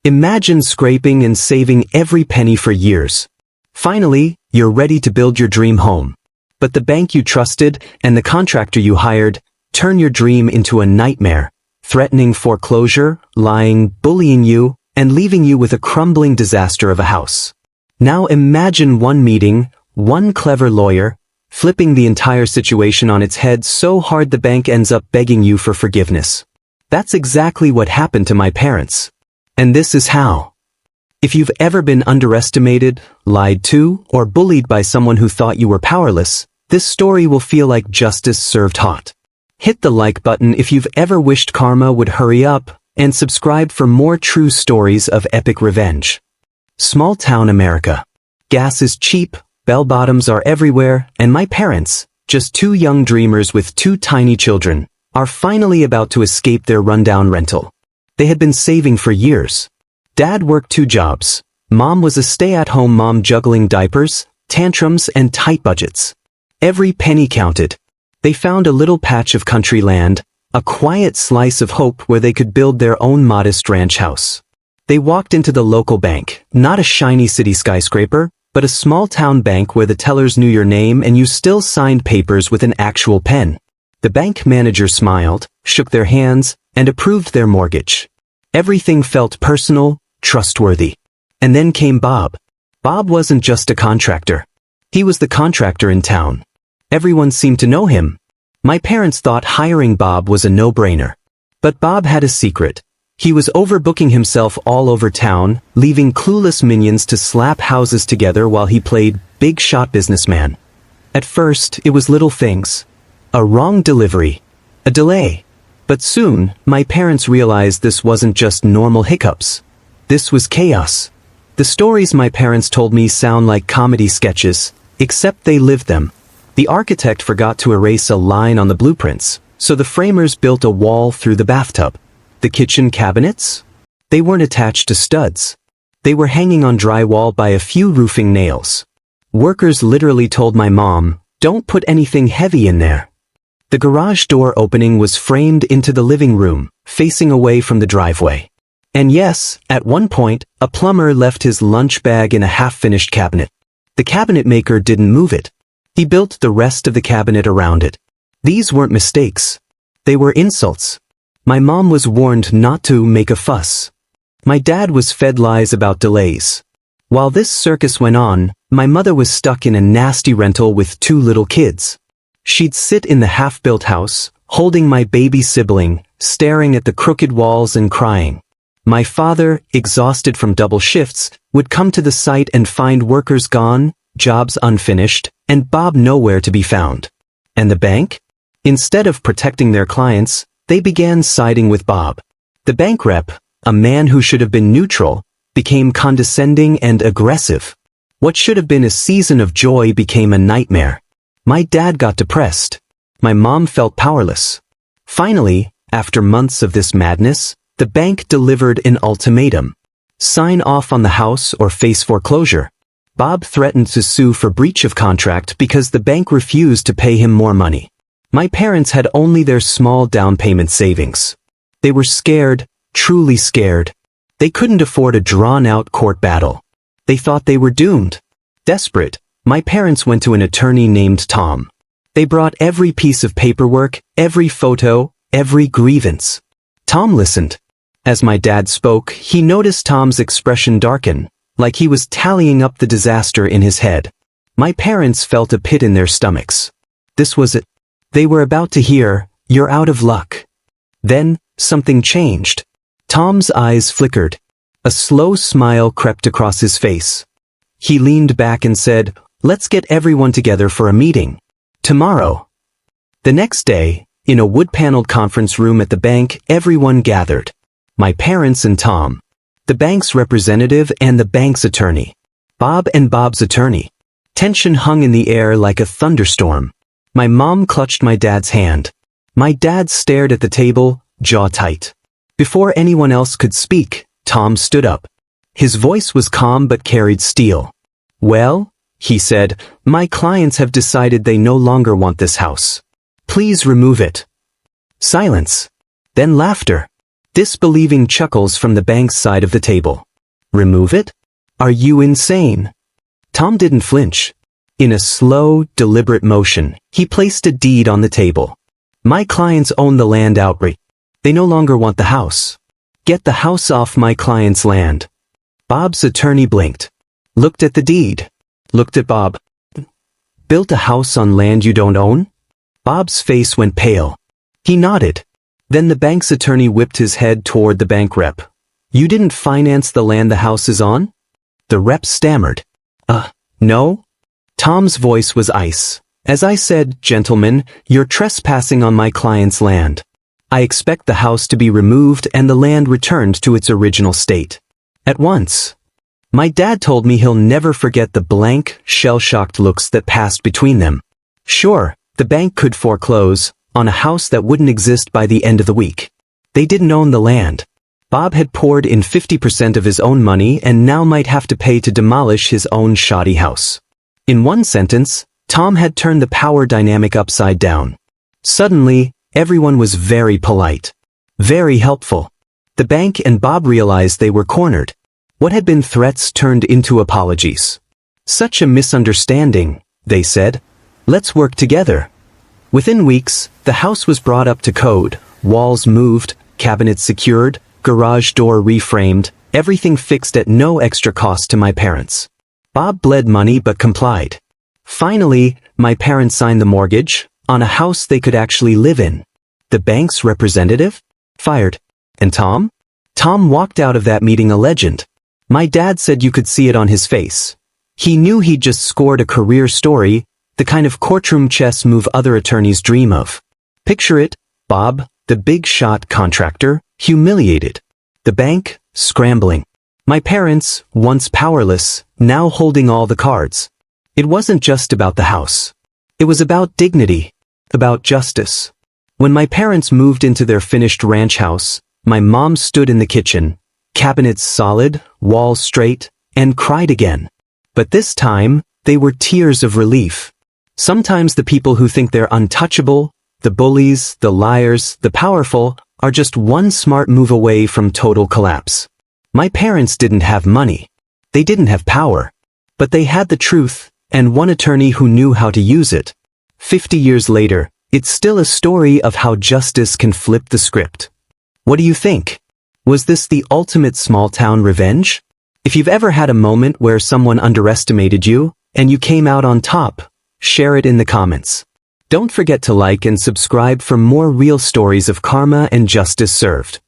Imagine scraping and saving every penny for years. Finally, you're ready to build your dream home. But the bank you trusted and the contractor you hired turn your dream into a nightmare, threatening foreclosure, lying, bullying you, and leaving you with a crumbling disaster of a house. Now imagine one meeting, one clever lawyer, flipping the entire situation on its head so hard the bank ends up begging you for forgiveness. That's exactly what happened to my parents. And this is how. If you've ever been underestimated, lied to, or bullied by someone who thought you were powerless, this story will feel like justice served hot. Hit the like button if you've ever wished karma would hurry up, and subscribe for more true stories of epic revenge. Small town America. Gas is cheap, bell-bottoms are everywhere, and my parents, just two young dreamers with two tiny children, are finally about to escape their rundown rental. They had been saving for years. Dad worked 2 jobs. Mom was a stay-at-home mom juggling diapers, tantrums, and tight budgets. Every penny counted. They found a little patch of country land, a quiet slice of hope where they could build their own modest ranch house. They walked into the local bank, not a shiny city skyscraper, but a small-town bank where the tellers knew your name and you still signed papers with an actual pen. The bank manager smiled, shook their hands, and approved their mortgage. Everything felt personal, trustworthy. And then came Bob. Bob wasn't just a contractor. He was the contractor in town. Everyone seemed to know him. My parents thought hiring Bob was a no-brainer. But Bob had a secret. He was overbooking himself all over town, leaving clueless minions to slap houses together while he played big-shot businessman. At first, it was little things. A wrong delivery. A delay. But soon, my parents realized this wasn't just normal hiccups. This was chaos. The stories my parents told me sound like comedy sketches, except they lived them. The architect forgot to erase a line on the blueprints, so the framers built a wall through the bathtub. The kitchen cabinets? They weren't attached to studs. They were hanging on drywall by a few roofing nails. Workers literally told my mom, "Don't put anything heavy in there." The garage door opening was framed into the living room, facing away from the driveway. And yes, at one point, a plumber left his lunch bag in a half-finished cabinet. The cabinet maker didn't move it. He built the rest of the cabinet around it. These weren't mistakes. They were insults. My mom was warned not to make a fuss. My dad was fed lies about delays. While this circus went on, my mother was stuck in a nasty rental with 2 little kids. She'd sit in the half-built house, holding my baby sibling, staring at the crooked walls and crying. My father, exhausted from double shifts, would come to the site and find workers gone, jobs unfinished, and Bob nowhere to be found. And the bank? Instead of protecting their clients, they began siding with Bob. The bank rep, a man who should have been neutral, became condescending and aggressive. What should have been a season of joy became a nightmare. My dad got depressed. My mom felt powerless. Finally, after months of this madness, the bank delivered an ultimatum. Sign off on the house or face foreclosure. Bob threatened to sue for breach of contract because the bank refused to pay him more money. My parents had only their small down payment savings. They were scared, truly scared. They couldn't afford a drawn-out court battle. They thought they were doomed. Desperate, my parents went to an attorney named Tom. They brought every piece of paperwork, every photo, every grievance. Tom listened. As my dad spoke, he noticed Tom's expression darken, like he was tallying up the disaster in his head. My parents felt a pit in their stomachs. This was it. They were about to hear, "You're out of luck." Then, something changed. Tom's eyes flickered. A slow smile crept across his face. He leaned back and said, "Let's get everyone together for a meeting. Tomorrow." The next day, in a wood-paneled conference room at the bank, everyone gathered. My parents and Tom. The bank's representative and the bank's attorney. Bob and Bob's attorney. Tension hung in the air like a thunderstorm. My mom clutched my dad's hand. My dad stared at the table, jaw tight. Before anyone else could speak, Tom stood up. His voice was calm but carried steel. "Well," he said, "my clients have decided they no longer want this house. Please remove it." Silence. Then laughter. Disbelieving chuckles from the bank's side of the table. Remove it? Are you insane? Tom didn't flinch. In a slow, deliberate motion, he placed a deed on the table. My clients own the land outright. They no longer want the house. Get the house off my client's land. Bob's attorney blinked. Looked at the deed. Looked at Bob. Built a house on land you don't own? Bob's face went pale. He nodded. Then the bank's attorney whipped his head toward the bank rep. You didn't finance the land the house is on? The rep stammered. No? Tom's voice was ice. As I said, gentlemen, you're trespassing on my client's land. I expect the house to be removed and the land returned to its original state. At once. My dad told me he'll never forget the blank, shell-shocked looks that passed between them. Sure, the bank could foreclose on a house that wouldn't exist by the end of the week. They didn't own the land. Bob had poured in 50% of his own money and now might have to pay to demolish his own shoddy house. In one sentence, Tom had turned the power dynamic upside down. Suddenly, everyone was very polite. Very helpful. The bank and Bob realized they were cornered. What had been threats turned into apologies. Such a misunderstanding, they said. Let's work together. Within weeks, the house was brought up to code, walls moved, cabinets secured, garage door reframed, everything fixed at no extra cost to my parents. Bob bled money but complied. Finally, my parents signed the mortgage on a house they could actually live in. The bank's representative? Fired. And Tom? Tom walked out of that meeting a legend. My dad said you could see it on his face. He knew he'd just scored a career story, the kind of courtroom chess move other attorneys dream of. Picture it, Bob, the big shot contractor, humiliated. The bank, scrambling. My parents, once powerless, now holding all the cards. It wasn't just about the house. It was about dignity, about justice. When my parents moved into their finished ranch house, my mom stood in the kitchen, cabinets solid, walls straight, and cried again. But this time, they were tears of relief. Sometimes the people who think they're untouchable, the bullies, the liars, the powerful, are just one smart move away from total collapse. My parents didn't have money. They didn't have power. But they had the truth, and one attorney who knew how to use it. 50 years later, it's still a story of how justice can flip the script. What do you think? Was this the ultimate small-town revenge? If you've ever had a moment where someone underestimated you, and you came out on top, share it in the comments. Don't forget to like and subscribe for more real stories of karma and justice served.